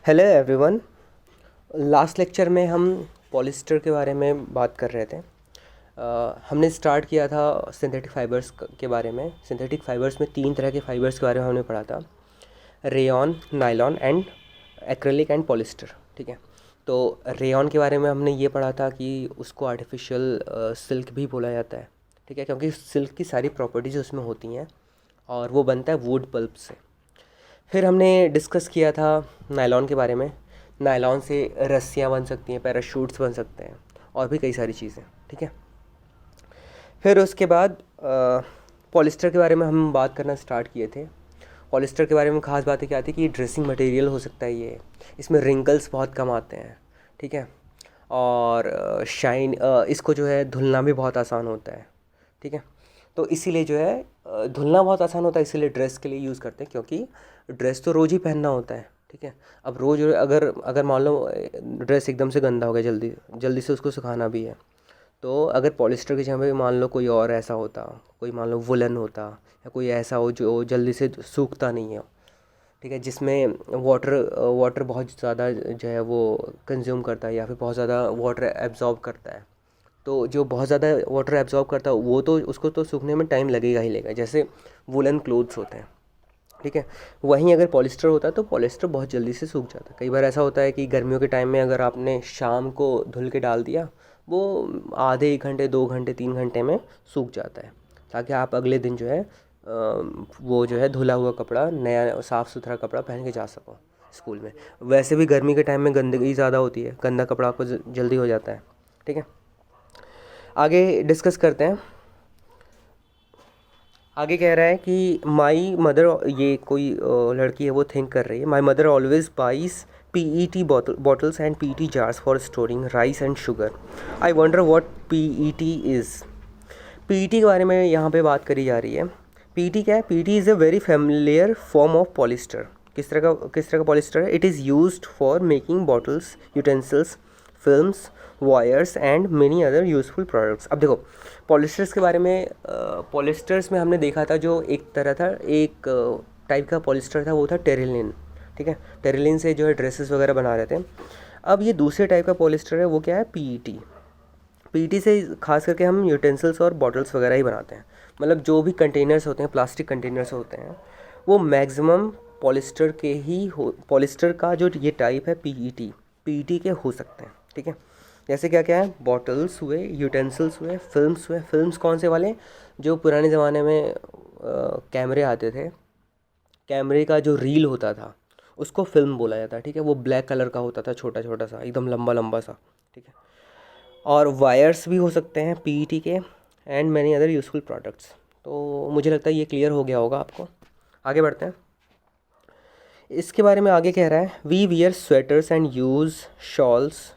Hello everyone. Last lecture में हम polyester के बारे में बात कर रहे थे। हमने स्टार्ट किया था सिंथेटिक फाइबर्स के बारे में। सिंथेटिक फाइबर्स में 3 तरह के फाइबर्स के बारे में हमने पढ़ा था, rayon, nylon and acrylic and polyester. ठीक है, तो रेयॉन के बारे में हमने ये पढ़ा था कि उसको आर्टिफिशियल सिल्क भी बोला जाता है। ठीक है, क्योंकि सिल्क की सारी प्रॉपर्टीज़ उसमें होती हैं और वो बनता है वुड पल्प से। फिर हमने डिस्कस किया था नायलॉन के बारे में। नायलॉन से रस्सियाँ बन सकती हैं, पैराशूट्स बन सकते हैं और भी कई सारी चीज़ें। ठीक है, फिर उसके बाद पॉलिस्टर के बारे में हम बात करना स्टार्ट किए थे। पॉलिस्टर के बारे में ख़ास बातें क्या थी कि ड्रेसिंग मटेरियल हो सकता है ये, इसमें रिंकल्स बहुत कम आते हैं। ठीक है, और शाइन इसको जो है धुलना भी बहुत आसान होता है। ठीक है, तो इसीलिए जो है धुलना बहुत आसान होता है, इसीलिए ड्रेस के लिए यूज़ करते हैं, क्योंकि ड्रेस तो रोज़ ही पहनना होता है। ठीक है, अब रोज़ अगर अगर मान लो ड्रेस एकदम से गंदा हो गया, जल्दी जल्दी से उसको सुखाना भी है, तो अगर पॉलिस्टर की जगह पे मान लो कोई और ऐसा होता, कोई मान लो वुलन होता या कोई ऐसा हो जो जल्दी से सूखता नहीं है। ठीक है, जिसमें वाटर बहुत ज़्यादा जो है वो कंज्यूम करता है या फिर बहुत ज़्यादा वाटर एब्जॉर्ब करता है, तो जो बहुत ज़्यादा वाटर एब्जॉर्ब करता है वो तो उसको तो सूखने में टाइम लगेगा ही लगेगा, जैसे वुलन क्लोथ्स होते हैं। ठीक है, वहीं अगर पॉलिस्टर होता है तो पॉलिस्टर बहुत जल्दी से सूख जाता है। कई बार ऐसा होता है कि गर्मियों के टाइम में अगर आपने शाम को धुल के डाल दिया, वो आधे 1 घंटे 2 घंटे 3 घंटे में सूख जाता है, ताकि आप अगले दिन जो है वो जो है धुला हुआ कपड़ा, नया साफ़ सुथरा कपड़ा पहन के जा सको स्कूल में। वैसे भी गर्मी के टाइम में गंदगी ज़्यादा होती है, गंदा कपड़ा आपको जल्दी हो जाता है। ठीक है, आगे डिस्कस करते हैं। आगे कह रहा है कि माई मदर, ये कोई लड़की है वो थिंक कर रही है, my mother always buys PET bottles and PET jars for storing rice and sugar. I wonder what PET is. PET के बारे में यहाँ पे बात करी जा रही है। PET क्या है? PET is a very familiar form of polyester. किस तरह का पॉलिस्टर है? It is used for making bottles, utensils, films, wires and many other useful products. अब देखो, पॉलिस्टर्स के बारे में, पॉलिस्टर्स में हमने देखा था जो एक तरह था, एक टाइप का पॉलिस्टर था, वो था टेरिलिन। ठीक है, टेरिलिन से जो है ड्रेसेस वगैरह बना रहे थे। अब ये दूसरे टाइप का पॉलिस्टर है, वो क्या है? PET। PET से खास करके हम यूटेंसिल्स और बॉटल्स वगैरह ही बनाते हैं। मतलब जो भी कंटेनर्स होते हैं, प्लास्टिक कंटेनर्स होते हैं, वो मैक्सिमम पॉलिस्टर के ही हो। पॉलिस्टर का जो ये टाइप है PET के हो सकते हैं। ठीक है, जैसे क्या क्या है? बॉटल्स हुए, यूटेंसिल्स हुए, फिल्म्स हुए। फिल्म्स कौन से वाले? जो पुराने ज़माने में कैमरे आते थे, कैमरे का जो रील होता था उसको फिल्म बोला जाता है। ठीक है, वो ब्लैक कलर का होता था, छोटा छोटा सा, एकदम लंबा लंबा सा। ठीक है, और वायर्स भी हो सकते हैं PET के, and many other useful products. तो मुझे लगता है ये क्लियर हो गया होगा आपको। आगे बढ़ते हैं। इसके बारे में आगे कह रहा है, we wear sweaters and use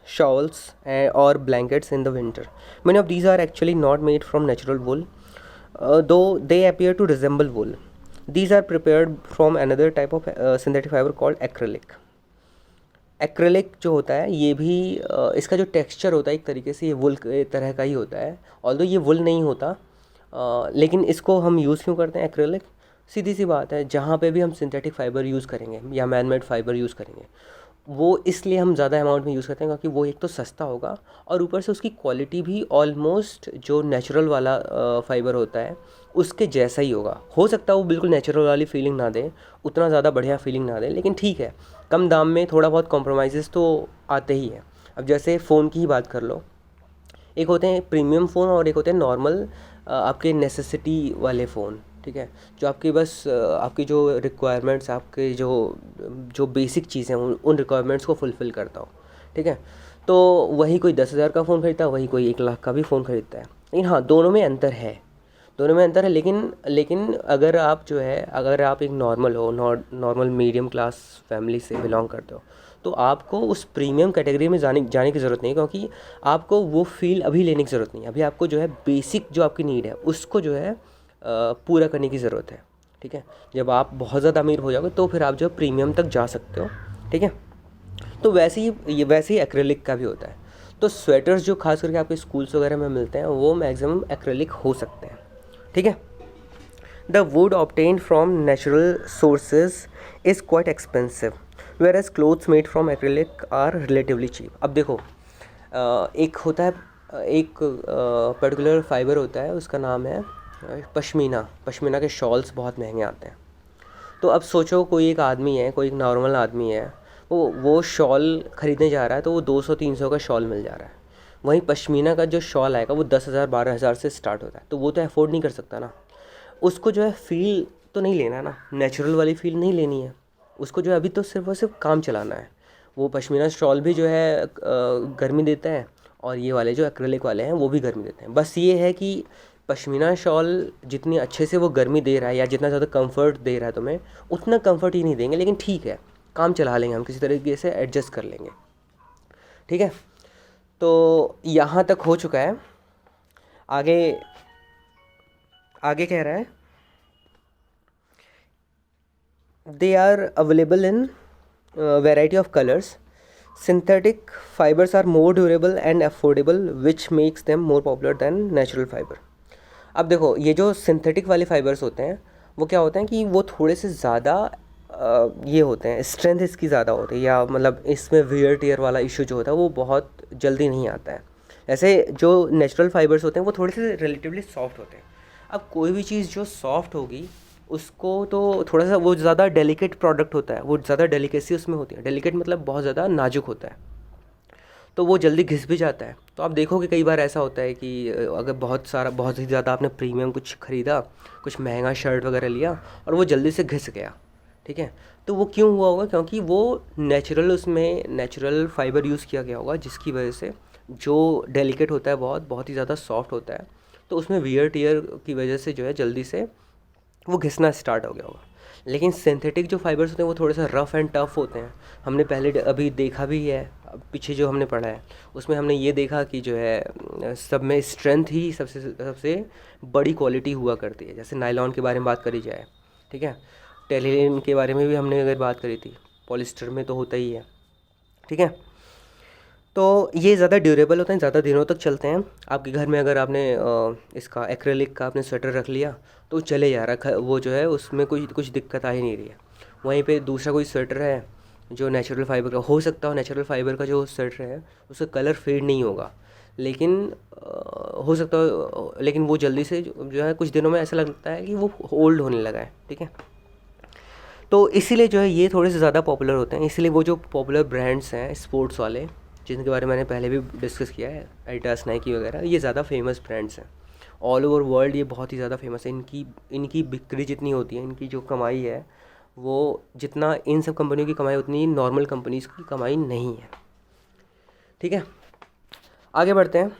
shawls और blankets in the winter. Many of these are actually not made from natural wool, though they appear to resemble wool. These are prepared from another type of synthetic fiber called acrylic. Acrylic जो होता है ये भी इसका जो texture होता है एक तरीके से ये वुल तरह का ही होता है, ऑल्दो ये वुल नहीं होता। लेकिन इसको हम यूज़ क्यों करते हैं एक्रेलिक? सीधी सी बात है, जहाँ पे भी हम सिंथेटिक फाइबर यूज़ करेंगे या मैन मेड फाइबर यूज़ करेंगे, वो इसलिए हम ज़्यादा अमाउंट में यूज़ करते हैं क्योंकि वो एक तो सस्ता होगा और ऊपर से उसकी क्वालिटी भी ऑलमोस्ट जो नेचुरल वाला फाइबर होता है उसके जैसा ही होगा। हो सकता है वो बिल्कुल नेचुरल वाली फीलिंग ना दे, उतना ज़्यादा बढ़िया फीलिंग ना दे, लेकिन ठीक है, कम दाम में थोड़ा बहुत कॉम्प्रोमाइज़ तो आते ही हैं। अब जैसे फ़ोन की ही बात कर लो, एक होते हैं प्रीमियम फ़ोन और एक होते हैं नॉर्मल आपके नेसेसिटी वाले फ़ोन। ठीक है, जो आपकी बस आपकी जो रिक्वायरमेंट्स, आपके जो जो बेसिक चीज़ें उन रिक्वायरमेंट्स को फुलफ़िल करता हो। ठीक है, तो वही कोई 10,000 का फ़ोन खरीदता है, वही कोई 1 लाख का भी फ़ोन खरीदता है। लेकिन हाँ, दोनों में अंतर है, लेकिन अगर आप जो है, अगर आप एक नॉर्मल हो, नॉर्मल मीडियम क्लास फैमिली से बिलोंग करते हो, तो आपको उस प्रीमियम कैटेगरी में जाने की ज़रूरत नहीं है, क्योंकि आपको वो फील अभी लेने की ज़रूरत नहीं है। अभी आपको जो है बेसिक जो आपकी नीड है उसको जो है पूरा करने की ज़रूरत है। ठीक है, जब आप बहुत ज़्यादा अमीर हो जाओगे तो फिर आप जो प्रीमियम तक जा सकते हो। ठीक है, तो वैसे ही एक्रेलिक का भी होता है। तो स्वेटर्स जो खास करके आपके स्कूल्स वगैरह में मिलते हैं वो मैक्सिमम एक्रेलिक हो सकते हैं। ठीक है, the wood obtained from natural sources is quite expensive, whereas clothes made from acrylic are relatively cheap. अब देखो एक होता है एक पर्टिकुलर फाइबर होता है, उसका नाम है पश्मीना। पश्मीना के शॉल्स बहुत महंगे आते हैं। तो अब सोचो कोई एक आदमी है, कोई एक नॉर्मल आदमी है, वो शॉल ख़रीदने जा रहा है तो वो 200-300 का शॉल मिल जा रहा है। वहीं पश्मीना का जो शॉल आएगा वो 10,000 12,000 से स्टार्ट होता है। तो वो तो अफोर्ड नहीं कर सकता ना, उसको जो है फ़ील तो नहीं लेना ना, नेचुरल वाली फ़ील नहीं लेनी है उसको। जो है अभी तो सिर्फ और सिर्फ काम चलाना है। वो पश्मीना शॉल भी जो है गर्मी देता है, और ये वाले जो एक्रेलिक वाले हैं वो भी गर्मी देते हैं। बस ये है कि पश्मीना शॉल जितनी अच्छे से वो गर्मी दे रहा है या जितना ज़्यादा कंफर्ट दे रहा है तुम्हें, उतना कंफर्ट ही नहीं देंगे, लेकिन ठीक है, काम चला लेंगे हम, किसी तरीके से एडजस्ट कर लेंगे। ठीक है, तो यहाँ तक हो चुका है। आगे आगे कह रहा है they are available in variety of colours, synthetic fibres are more durable and affordable which makes them more popular than natural fibre. अब देखो ये जो सिंथेटिक वाले फाइबर्स होते हैं वो क्या होते हैं कि वो थोड़े से ज़्यादा ये होते हैं, स्ट्रेंथ इसकी ज़्यादा होती है, या मतलब इसमें वियर टियर वाला इशू जो होता है वो बहुत जल्दी नहीं आता है। ऐसे जो नेचुरल फाइबर्स होते हैं वो थोड़े से रिलेटिवली सॉफ्ट होते हैं। अब कोई भी चीज़ जो सॉफ्ट होगी उसको तो थोड़ा सा वो ज़्यादा डेलिकेट प्रोडक्ट होता है, वो ज़्यादा डेलिकेसी उसमें होती है। डेलिकेट मतलब बहुत ज़्यादा नाजुक होता है, तो वो जल्दी घिस भी जाता है। तो आप देखोगे कई बार ऐसा होता है कि अगर बहुत ही ज़्यादा आपने प्रीमियम कुछ ख़रीदा, कुछ महंगा शर्ट वगैरह लिया और वो जल्दी से घिस गया, ठीक है, तो वो क्यों हुआ होगा? क्योंकि वो नेचुरल, उसमें नेचुरल फाइबर यूज़ किया गया होगा, जिसकी वजह से जो डेलिकेट होता है बहुत ही ज़्यादा सॉफ्ट होता है, तो उसमें वियर टियर की वजह से जो है जल्दी से वो घिसना स्टार्ट हो गया होगा। लेकिन सिंथेटिक जो फाइबर्स होते हैं वो थोड़े से रफ़ एंड टफ़ होते हैं। हमने पहले अभी देखा भी है, पीछे जो हमने पढ़ा है उसमें हमने ये देखा कि जो है सब में स्ट्रेंथ ही सबसे सबसे बड़ी क्वालिटी हुआ करती है। जैसे नायलॉन के बारे में बात करी जाए, ठीक है, टेरिलिन के बारे में भी हमने अगर बात करी थी, पॉलिस्टर में तो होता ही है, ठीक है। तो ये ज़्यादा ड्यूरेबल होते हैं, ज़्यादा दिनों तक चलते हैं। आपके घर में अगर आपने इसका एक्रेलिक का आपने स्वेटर रख लिया तो चले जा रहा है, वो जो है उसमें कुछ दिक्कत आ ही नहीं रही है। वहीं पे दूसरा कोई स्वेटर है जो नेचुरल फाइबर का, हो सकता हो नेचुरल फाइबर का जो स्वेटर है उसका कलर फेड नहीं होगा, लेकिन हो सकता हो, लेकिन वो जल्दी से जो है कुछ दिनों में ऐसा लगता है कि वो ओल्ड होने लगा है, ठीक है। तो इसीलिए जो है ये थोड़े से ज़्यादा पॉपुलर होते हैं। इसीलिए वो जो पॉपुलर ब्रांड्स हैं स्पोर्ट्स वाले, जिनके बारे में मैंने पहले भी डिस्कस किया है, एडिडास, नाइकी वगैरह, ये ज़्यादा फेमस ब्रांड्स हैं ऑल ओवर वर्ल्ड। ये बहुत ही ज़्यादा फेमस है। इनकी बिक्री जितनी होती है, इनकी जो कमाई है, वो जितना इन सब कंपनियों की कमाई उतनी नॉर्मल कंपनीज़ की कमाई नहीं है, ठीक है। आगे बढ़ते हैं।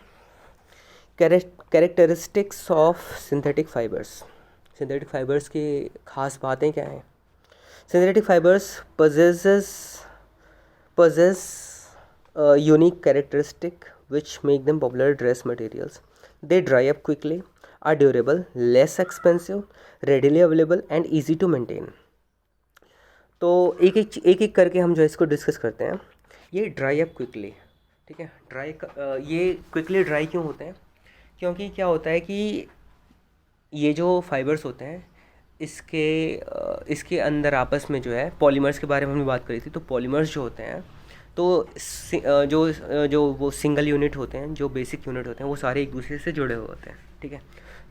Characteristics of synthetic fibres. Synthetic fibres की ख़ास बातें क्या हैं? Synthetic fibers possess a unique characteristic which make them popular dress materials. They dry up quickly, are durable, less expensive, readily available and easy to maintain. तो एक करके हम जो इसको डिस्कस करते हैं। ये ड्राई अप क्विकली, ठीक है। ये क्विकली ड्राई क्यों होते हैं? क्योंकि क्या होता है कि ये जो फाइबर्स होते हैं इसके अंदर आपस में जो है पॉलीमर्स के बारे में हमने बात करी थी। तो पॉलीमर्स जो होते हैं, तो जो वो सिंगल यूनिट होते हैं, जो बेसिक यूनिट होते हैं, वो सारे एक दूसरे से जुड़े हुए होते हैं, ठीक है।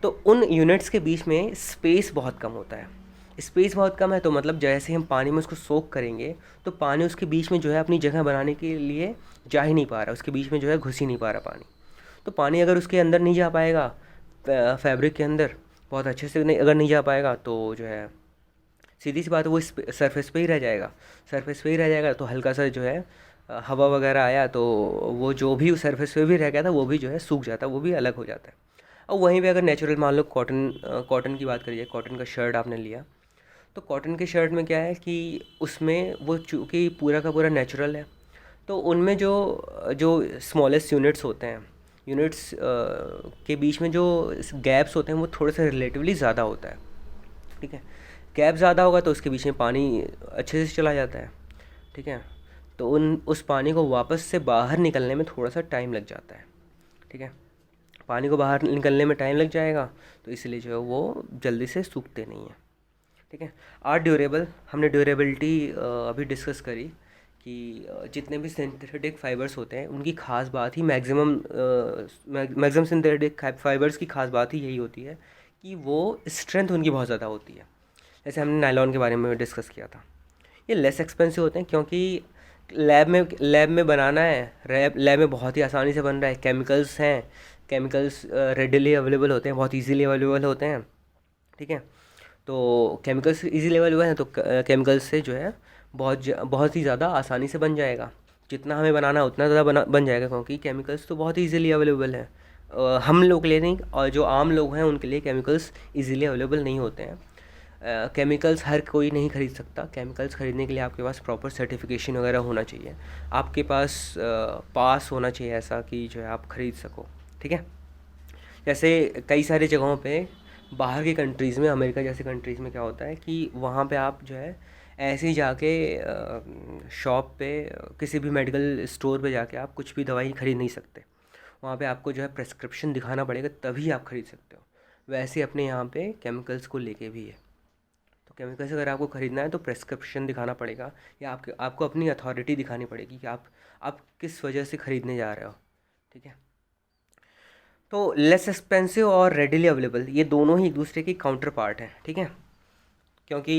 तो उन यूनिट्स के बीच में स्पेस बहुत कम होता है। स्पेस बहुत कम है तो मतलब जैसे हम पानी में उसको सोक करेंगे तो पानी उसके बीच में जो है अपनी जगह बनाने के लिए जा ही नहीं पा रहा, उसके बीच में जो है घुस ही नहीं पा रहा पानी। तो पानी अगर उसके अंदर नहीं जा पाएगा, फैब्रिक के अंदर बहुत अच्छे से अगर नहीं जा पाएगा, तो जो है सीधी सी बात है वो सरफेस पे ही रह जाएगा। सरफेस पे ही रह जाएगा तो हल्का सा जो है हवा वगैरह आया तो वो जो भी सरफेस पे भी रह गया था वो भी जो है सूख जाता है, वो भी अलग हो जाता है। और वहीं पे अगर नेचुरल मान लो कॉटन की बात करिए, कॉटन का शर्ट आपने लिया, तो कॉटन के शर्ट में क्या है कि उसमें वो चूँकि पूरा का पूरा नेचुरल है, तो उनमें जो जो स्मॉलेस्ट यूनिट्स होते हैं, यूनिट्स के बीच में जो गैप्स होते हैं वो थोड़े से रिलेटिवली ज़्यादा होता है, ठीक है। गैप ज़्यादा होगा तो उसके बीच में पानी अच्छे से चला जाता है, ठीक है। तो उस पानी को वापस से बाहर निकलने में थोड़ा सा टाइम लग जाता है, ठीक है। पानी को बाहर निकलने में टाइम लग जाएगा तो इसलिए जो है वो जल्दी से सूखते नहीं हैं, ठीक है। आर ड्यूरेबल, हमने ड्यूरेबिलिटी अभी डिस्कस करी जितने भी सिंथेटिक फाइबर्स होते हैं उनकी ख़ास बात ही मैक्सिमम सिंथेटिक फाइबर्स की ख़ास बात ही यही होती है कि वो स्ट्रेंथ उनकी बहुत ज़्यादा होती है। जैसे हमने नायलॉन के बारे में डिस्कस किया था, ये लेस एक्सपेंसिव होते हैं क्योंकि लैब में बनाना है, लैब में बहुत ही आसानी से बन रहा है, केमिकल्स हैं, केमिकल्स रेडिली अवेलेबल होते हैं, बहुत इजीली अवेलेबल होते हैं। ठीक है, तो केमिकल्स इजीली अवेलेबल हैं तो केमिकल्स से जो है बहुत ही ज़्यादा आसानी से बन जाएगा। जितना हमें बनाना है उतना ज़्यादा बन जाएगा क्योंकि केमिकल्स तो बहुत ही ईज़िली अवेलेबल हैं। हम लोग के लिए नहीं, और जो आम लोग हैं उनके लिए केमिकल्स ईज़िली अवेलेबल नहीं होते हैं। केमिकल्स हर कोई नहीं खरीद सकता। केमिकल्स ख़रीदने के लिए आपके पास प्रॉपर सर्टिफिकेशन वगैरह होना चाहिए, आपके पास पास होना चाहिए ऐसा कि जो है आप ख़रीद सको। ठीक है, जैसे कई सारी जगहों पे बाहर की कंट्रीज़ में, अमेरिका जैसी कंट्रीज़ में क्या होता है कि वहाँ पे आप जो है ऐसे ही जाके शॉप पे किसी भी मेडिकल स्टोर पे जाके आप कुछ भी दवाई खरीद नहीं सकते। वहाँ पे आपको जो है प्रेस्क्रिप्शन दिखाना पड़ेगा तभी आप खरीद सकते हो। वैसे अपने यहाँ पे केमिकल्स को लेके भी है, तो केमिकल्स अगर आपको ख़रीदना है तो प्रेस्क्रिप्शन दिखाना पड़ेगा या आपको अपनी अथॉरिटी दिखानी पड़ेगी कि आप किस वजह से ख़रीदने जा रहे हो। ठीक है, तो लेस एक्सपेंसिव और रेडिली अवेलेबल, ये दोनों ही एक दूसरे की काउंटर पार्ट हैं। ठीक है, क्योंकि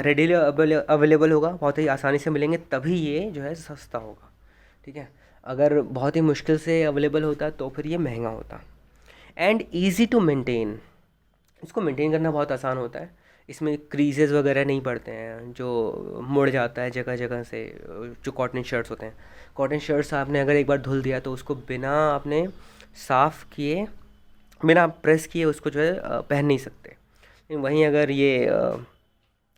रेडिली अवेलेबल होगा, बहुत ही आसानी से मिलेंगे, तभी ये जो है सस्ता होगा। ठीक है, अगर बहुत ही मुश्किल से अवेलेबल होता तो फिर ये महंगा होता। एंड ईज़ी टू मेंटेन, इसको मेंटेन करना बहुत आसान होता है। इसमें क्रीजेज़ वगैरह नहीं पड़ते हैं जो मुड़ जाता है जगह जगह से। जो कॉटन शर्ट्स होते हैं, कॉटन शर्ट्स आपने अगर एक बार धुल दिया तो उसको बिना आपने साफ़ किए, बिना प्रेस किए उसको जो है पहन नहीं सकते। लेकिन वहीं अगर ये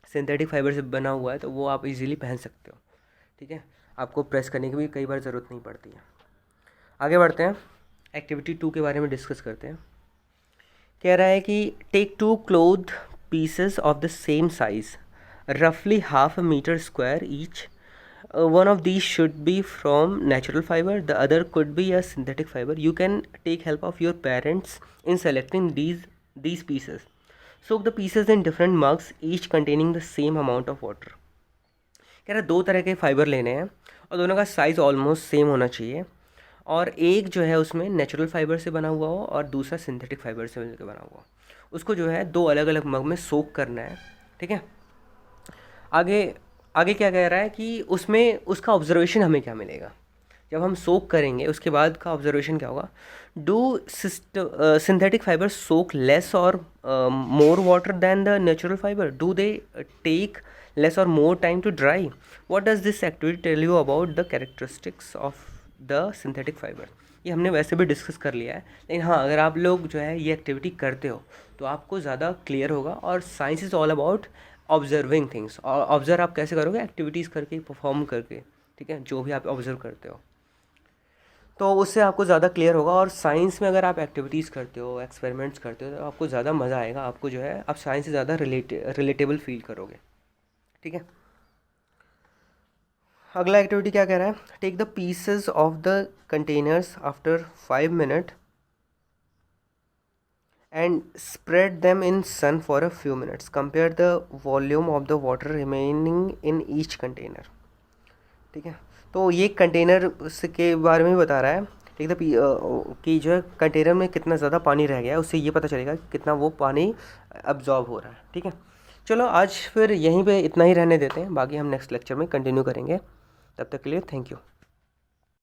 सिंथेटिक फाइबर से बना हुआ है तो वो आप इजीली पहन सकते हो। ठीक है, आपको प्रेस करने की भी कई बार ज़रूरत नहीं पड़ती है। आगे बढ़ते हैं, एक्टिविटी 2 के बारे में डिस्कस करते हैं। कह रहा है कि take 2 cloth pieces of the same size रफली half a metre square each. One of these should be from natural fiber, the other could be a synthetic fiber. You can take help of your parents in selecting these pieces. Soak the pieces in different mugs, each containing the same amount of water. कह रहा है 2 तरह के fibre लेने हैं और दोनों का साइज़ ऑलमोस्ट सेम होना चाहिए, और एक जो है उसमें नेचुरल फाइबर से बना हुआ हो और दूसरा सिंथेटिक फाइबर से मिलकर बना हुआ हो। उसको जो है 2 अलग अलग मग में सोक करना है। ठीक है, आगे आगे क्या कह रहा है कि उसमें उसका ऑब्जर्वेशन हमें क्या मिलेगा जब हम सोक करेंगे, उसके बाद का ऑब्जर्वेशन क्या होगा। Do synthetic fibre soak less और more water than the natural fibre? Do they take less और more time to dry? What does this activity tell you about the characteristics of the synthetic fibre? ये हमने वैसे भी discuss कर लिया है, लेकिन हाँ, अगर आप लोग जो है ये एक्टिविटी करते हो तो आपको ज़्यादा क्लियर होगा। और science is all about observing things, और ऑब्जर्व आप कैसे करोगे? एक्टिविटीज़ करके, परफॉर्म करके। ठीक है, जो भी आप ऑब्जर्व करते हो तो उससे आपको ज़्यादा क्लियर होगा। और साइंस में अगर आप एक्टिविटीज़ करते हो, एक्सपेरिमेंट्स करते हो तो आपको ज़्यादा मज़ा आएगा, आपको जो है आप साइंस से ज़्यादा रिलेटेबल फील करोगे। ठीक है, अगला एक्टिविटी क्या कह रहा है? Take the pieces of the containers after 5 minute and spread them in sun for a few minutes. Compare the volume of the water remaining in each container. ठीक है, तो ये कंटेनर के बारे में बता रहा है। ठीक है, कि जो है कंटेनर में कितना ज़्यादा पानी रह गया है, उससे ये पता चलेगा कि कितना वो पानी अब्जॉर्ब हो रहा है। ठीक है, चलो आज फिर यहीं पे इतना ही रहने देते हैं, बाकी हम नेक्स्ट लेक्चर में कंटिन्यू करेंगे। तब तक के लिए थैंक यू।